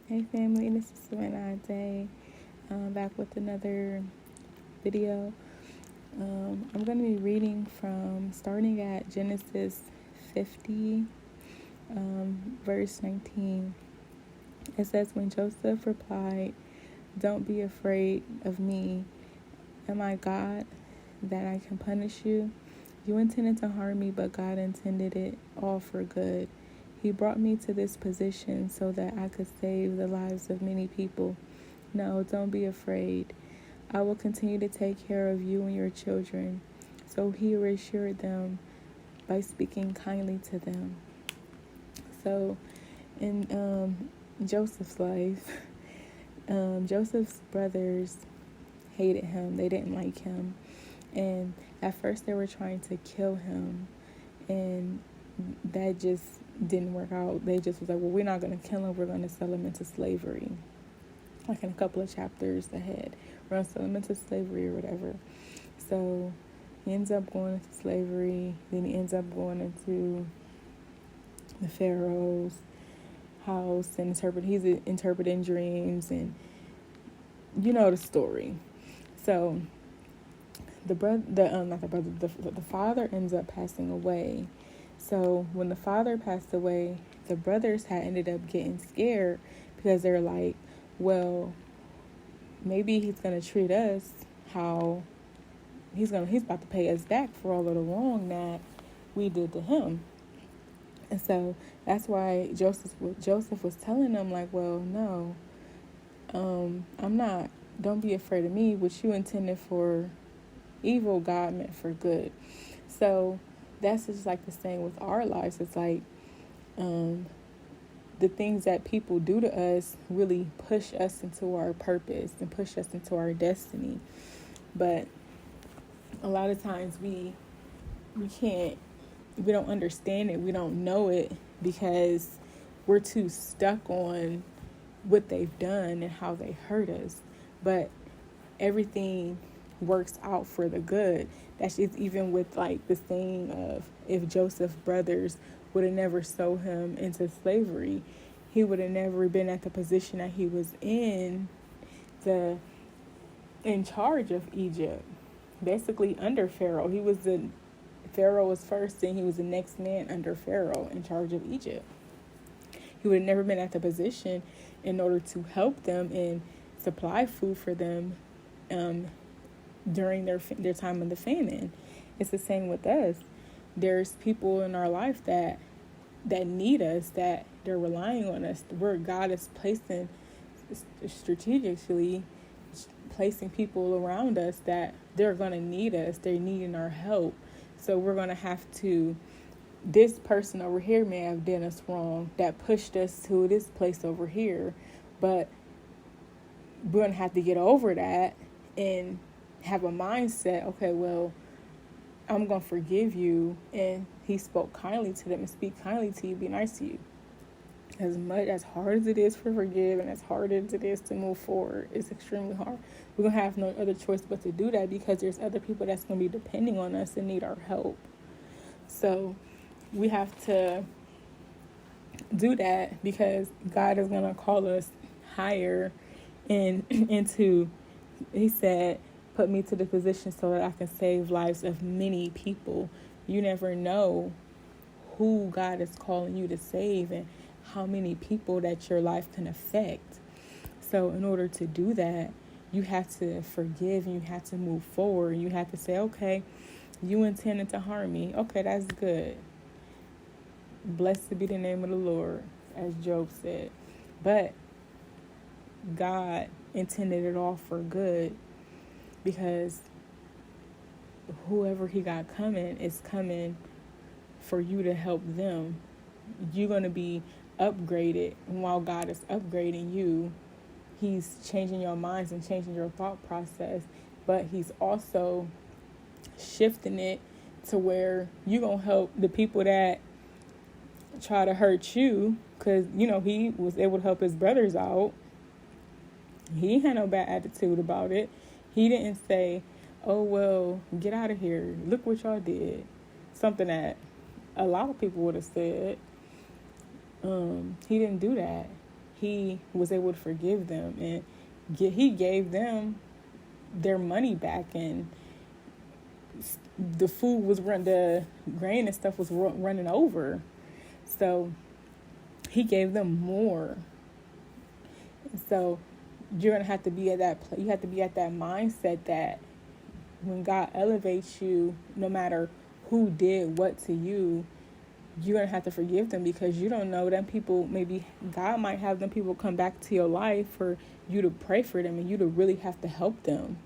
Hey family, this is Savannah Day. Back with another video. I'm going to be reading from starting at Genesis 50, verse 19. It says, "When Joseph replied, 'Don't be afraid of me. Am I God that I can punish you? You intended to harm me, but God intended it all for good. He brought me to this position so that I could save the lives of many people. No, don't be afraid. I will continue to take care of you and your children.' So he reassured them by speaking kindly to them." So in Joseph's life, Joseph's brothers hated him. They didn't like him. And at first they were trying to kill him. And that just didn't work out. They just was like, well, we're not going to kill him. We're going to sell him into slavery. Like in a couple of chapters ahead. We're going to sell him into slavery or whatever. So he ends up going into slavery. Then he ends up going into the Pharaoh's house and he's interpreting dreams, and you know the story. So the father ends up passing away. So when the father passed away, the brothers had ended up getting scared because they're like, well, maybe he's gonna treat us how he's about to pay us back for all of the wrong that we did to him. And so that's why Joseph was telling them, like, well, no, I'm not. Don't be afraid of me. What you intended for evil, God meant for good. So that's just like the same with our lives. It's like the things that people do to us really push us into our purpose and push us into our destiny. But a lot of times we don't understand it. We don't know it because we're too stuck on what they've done and how they hurt us. But everything works out for the good. That's just even with like the saying of, if Joseph's brothers would have never sold him into slavery, he would have never been at the position that he was in charge of Egypt, basically under Pharaoh. Pharaoh was first, and he was the next man under Pharaoh in charge of Egypt. He would have never been at the position in order to help them and supply food for them during their time of the famine. It's the same with us. There's people in our life that need us, that they're relying on us. Where God is placing strategically placing people around us that they're going to need us. They're needing our help. So we're going to have to, this person over here may have done us wrong, that pushed us to this place over here, but we're going to have to get over that and have a mindset, okay, well, I'm going to forgive you. And he spoke kindly to them, and speak kindly to you, be nice to you. As hard as it is for forgive, and as hard as it is to move forward, it's extremely hard. We're going to have no other choice but to do that, because there's other people that's going to be depending on us and need our help. So we have to do that, because God is going to call us higher and into, he said, put me to the position so that I can save lives of many people. You never know who God is calling you to save and how many people that your life can affect. So in order to do that, you have to forgive, and you have to move forward. You have to say, okay, you intended to harm me. Okay, that's good. Blessed be the name of the Lord, as Job said. But God intended it all for good, because whoever he got coming is coming for you to help them. You're going to be upgraded, and while God is upgrading you, he's changing your minds and changing your thought process, but he's also shifting it to where you're going to help the people that try to hurt you, because he was able to help his brothers out. He had no bad attitude about it. He didn't say, oh, well, get out of here, look what y'all did, something that a lot of people would have said. He didn't do that. he was able to forgive them, and he gave them their money back, and the the grain and stuff was running over. So he gave them more. So you're going to have to be at that place. You have to be at that mindset that when God elevates you, no matter who did what to you, you're going to have to forgive them, because you don't know them people. Maybe God might have them people come back to your life for you to pray for them, and you to really have to help them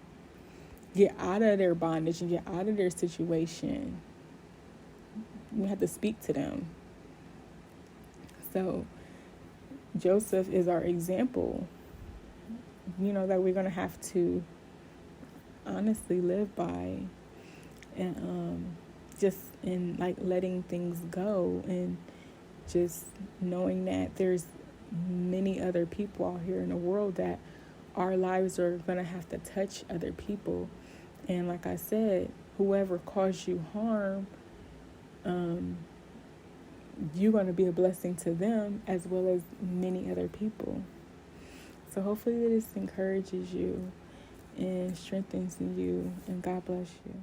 get out of their bondage and get out of their situation. You have to speak to them. So Joseph is our example, that we're going to have to honestly live by, and just in like letting things go, and just knowing that there's many other people out here in the world that our lives are going to have to touch other people. And like I said, whoever caused you harm, you're going to be a blessing to them as well as many other people. So hopefully this encourages you and strengthens you, and God bless you.